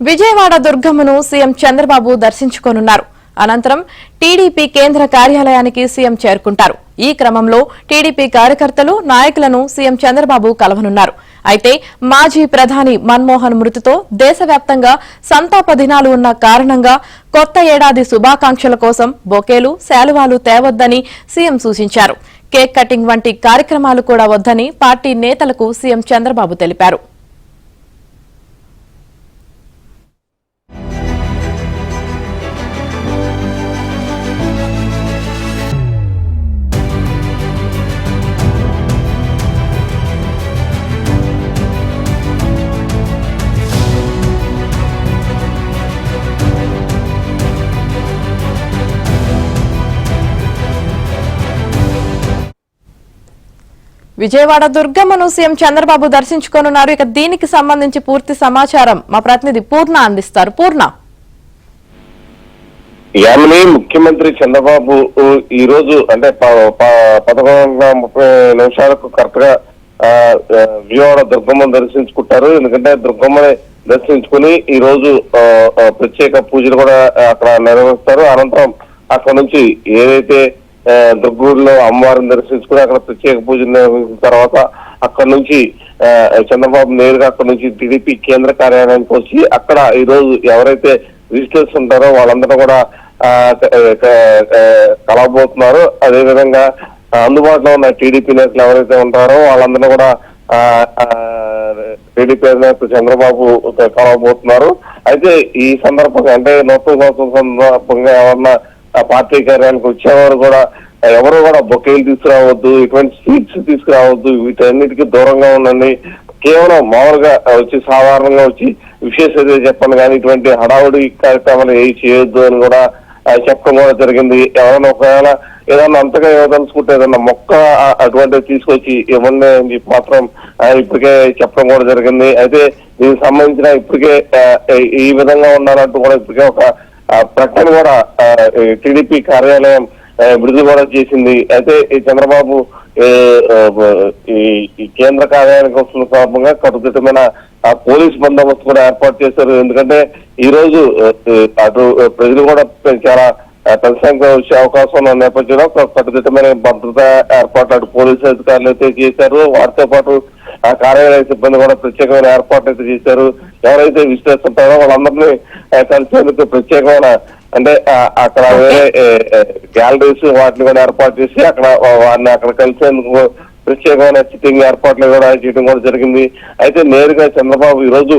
Vijayawada దుర్గమ్మను CM Chandrababu దర్శించుకోనున్నారు. అనంతరం TDP కేంద్ర కార్యాలయానికి సీఎం చేరుకుంటారు. ఈ క్రమంలో టీడీపీ కార్యకర్తలు, నాయకులను సీఎం చంద్రబాబు కలవనున్నారు. అయితే మాజీ ప్రధాని మన్మోహన్ మృతితో దేశవ్యాప్తంగా సంతాప దినాలు ఉన్న కారణంగా కొత్త ఏడాది శుభాకాంక్షల కోసం బొకేలు, శాలువాలు తేవద్దని సీఎం సూచించారు. కేక్ కటింగ్ వంటి కార్యక్రమాలు కూడా వద్దని పార్టీ నేతలకు సీఎం చంద్రబాబు తెలిపారు. విజయవాడ దుర్గమ్మను సీఎం చంద్రబాబు దర్శించుకోనున్నారు. ఇక దీనికి సంబంధించి పూర్తి సమాచారం మా ప్రతినిధి పూర్ణ అందిస్తారు. పూర్ణ, యామిని ముఖ్యమంత్రి చంద్రబాబు ఈ రోజు అంటే 11:30 కరెక్ట్ గా విజయవాడ దుర్గమ్మను దర్శించుకుంటారు. ఎందుకంటే దుర్గమ్మని దర్శించుకుని ఈ రోజు ప్రత్యేక పూజలు కూడా అక్కడ నిర్వహిస్తారు. అనంతరం అక్కడ నుంచి ఏదైతే దుర్గూరులో అమ్మవారిని దర్శించుకుని అక్కడ ప్రత్యేక పూజలు నిర్వహించిన తర్వాత అక్కడ నుంచి చంద్రబాబు నేరుగా అక్కడ నుంచి టీడీపీ కేంద్ర కార్యాలయానికి వచ్చి అక్కడ ఈ రోజు ఎవరైతే విజిటర్స్ ఉంటారో వాళ్ళందరూ కూడా కలవబోతున్నారు. అదేవిధంగా అందుబాటులో ఉన్న టీడీపీ నేతలు ఎవరైతే ఉంటారో వాళ్ళందరూ కూడా టీడీపీ నేత చంద్రబాబు కలవబోతున్నారు. అయితే ఈ సందర్భంగా అంటే నూతన సంవత్సరం సందర్భంగా ఎవరన్నా పార్టీ కార్యాలయానికి వచ్చేవారు కూడా ఎవరు కూడా బొకేలు తీసుకురావద్దు, ఇటువంటి స్వీట్స్ తీసుకురావద్దు, వీటన్నిటికీ దూరంగా ఉండండి. కేవలం మామూలుగా వచ్చి సాధారణంగా వచ్చి విశేషత చెప్పండి, కానీ ఇటువంటి హడావుడి కార్యక్రమాలు ఏవి చేయొద్దు అని కూడా చెప్పడం కూడా జరిగింది. ఎవరైనా ఒకవేళ ఏదన్నా అంతగా ఇవ్వదలుచుకుంటే ఏదన్నా మొక్క అటువంటివి తీసుకొచ్చి ఇవ్వండి అని చెప్పి మాత్రం ఇప్పటికే చెప్పడం కూడా జరిగింది. అయితే దీనికి సంబంధించిన ఇప్పటికే ఈ విధంగా ఉండాలంటూ కూడా ఇప్పటికే ఒక ప్రకటన కూడా టీడీపీ కార్యాలయం విడుదల కూడా చేసింది. అయితే ఈ చంద్రబాబు ఈ కేంద్ర కార్యాలయానికి వస్తున్న సందర్భంగా కట్టుదిట్టమైన పోలీస్ బందోబస్తు కూడా ఏర్పాటు చేశారు. ఎందుకంటే ఈ రోజు అటు ప్రజలు కూడా చాలా పెద్ద సంఖ్య వచ్చే అవకాశం ఉన్న నేపథ్యంలో కట్టుదిట్టమైన భద్రతా ఏర్పాట్లు అటు పోలీసు అధికారులు అయితే చేశారు. వారితో పాటు ఆ కార్యాలయ సిబ్బంది కూడా ప్రత్యేకమైన ఏర్పాట్లు అయితే చేశారు. ఎవరైతే విజిటర్స్ ఉంటారో వాళ్ళందరినీ కలిసేందుకు ప్రత్యేకమైన అంటే అక్కడ వేరే గ్యాలరీస్ వాటిని కూడా ఏర్పాటు చేసి అక్కడ వారిని అక్కడ కలిసేందుకు ప్రత్యేకమైన సిట్టింగ్ ఏర్పాట్లు కూడా చేయడం కూడా జరిగింది. అయితే నేరుగా చంద్రబాబు ఈ రోజు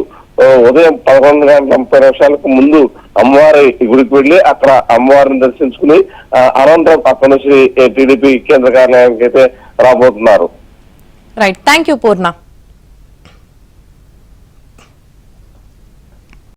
ఉదయం 11:30 ముందు అమ్మవారి గుడికి వెళ్లి అక్కడ అమ్మవారిని దర్శించుకుని అనంతరం అక్కడ నుంచి టీడీపీ కేంద్ర కార్యాలయానికి అయితే రాబోతున్నారు. Right, thank you Purna.